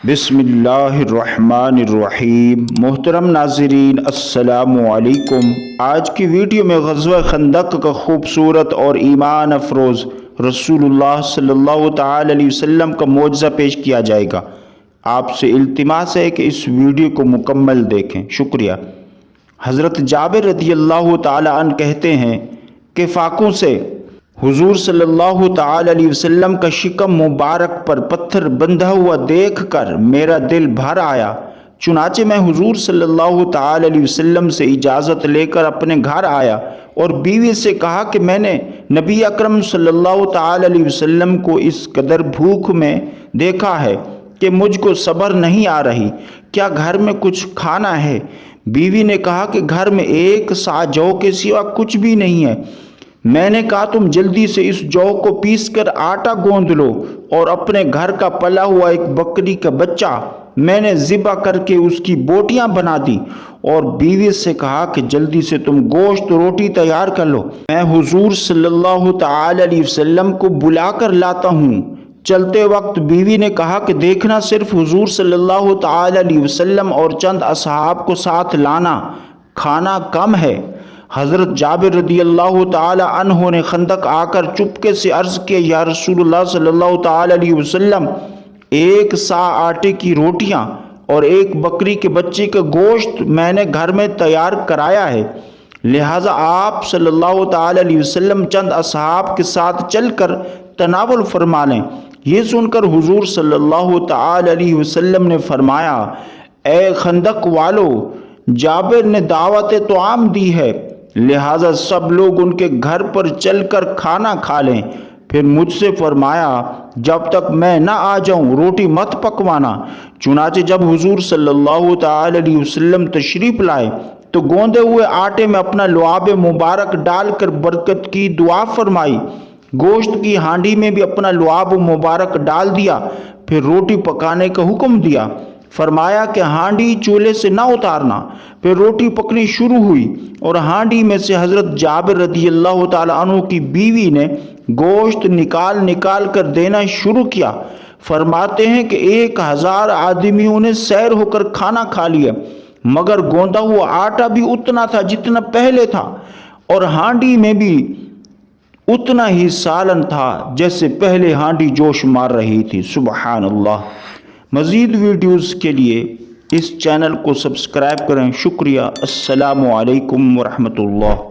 بسم اللہ الرحمن الرحیم۔ محترم ناظرین السلام علیکم۔ آج کی ویڈیو میں غزوہ خندق کا خوبصورت اور ایمان افروز رسول اللہ صلی اللہ تعالی علیہ وسلم کا معجزہ پیش کیا جائے گا۔ آپ سے التماس ہے کہ اس ویڈیو کو مکمل دیکھیں، شکریہ۔ حضرت جابر رضی اللہ تعالی عنہ کہتے ہیں کہ فاقوں سے حضور صلی اللہ تعالی علیہ وسلم کا شکم مبارک پر پتھر بندھا ہوا دیکھ کر میرا دل بھر آیا، چنانچہ میں حضور صلی اللہ تعالی علیہ وسلم سے اجازت لے کر اپنے گھر آیا اور بیوی سے کہا کہ میں نے نبی اکرم صلی اللہ تعالی علیہ وسلم کو اس قدر بھوک میں دیکھا ہے کہ مجھ کو صبر نہیں آ رہی، کیا گھر میں کچھ کھانا ہے؟ بیوی نے کہا کہ گھر میں ایک سا جو کے سوا کچھ بھی نہیں ہے۔ میں نے کہا تم جلدی سے اس جو کو پیس کر آٹا گوندھ لو اور اپنے گھر کا پلا ہوا ایک بکری کا بچہ میں نے ذبح کر کے اس کی بوٹیاں بنا دی اور بیوی سے کہا کہ جلدی سے تم گوشت روٹی تیار کر لو، میں حضور صلی اللہ تعالی علیہ وسلم کو بلا کر لاتا ہوں۔ چلتے وقت بیوی نے کہا کہ دیکھنا صرف حضور صلی اللہ تعالی علیہ وسلم اور چند اصحاب کو ساتھ لانا، کھانا کم ہے۔ حضرت جابر رضی اللہ تعالی عنہ نے خندق آ کر چپکے سے عرض کیا، یا رسول اللہ صلی اللہ تعالی علیہ وسلم، ایک سا آٹے کی روٹیاں اور ایک بکری کے بچے کا گوشت میں نے گھر میں تیار کرایا ہے، لہٰذا آپ صلی اللہ تعالی علیہ وسلم چند اصحاب کے ساتھ چل کر تناول فرما لیں۔ یہ سن کر حضور صلی اللہ تعالی علیہ وسلم نے فرمایا، اے خندق والو، جابر نے دعوت طعام دی ہے، لہٰذا سب لوگ ان کے گھر پر چل کر کھانا کھا لیں۔ پھر مجھ سے فرمایا، جب تک میں نہ آ جاؤں روٹی مت پکوانا۔ چنانچہ جب حضور صلی اللہ تعالی علیہ وسلم تشریف لائے تو گوندے ہوئے آٹے میں اپنا لعاب مبارک ڈال کر برکت کی دعا فرمائی، گوشت کی ہانڈی میں بھی اپنا لعاب مبارک ڈال دیا، پھر روٹی پکانے کا حکم دیا، فرمایا کہ ہانڈی چولہے سے نہ اتارنا۔ پھر روٹی پکنی شروع ہوئی اور ہانڈی میں سے حضرت جابر رضی اللہ تعالی عنہ کی بیوی نے گوشت نکال نکال کر دینا شروع کیا۔ فرماتے ہیں کہ 1000 آدمیوں نے سیر ہو کر کھانا کھا لیا، مگر گوندا ہوا آٹا بھی اتنا تھا جتنا پہلے تھا اور ہانڈی میں بھی اتنا ہی سالن تھا جیسے پہلے ہانڈی جوش مار رہی تھی۔ سبحان اللہ۔ مزید ویڈیوز کے لیے اس چینل کو سبسکرائب کریں، شکریہ۔ السلام علیکم ورحمۃ اللہ۔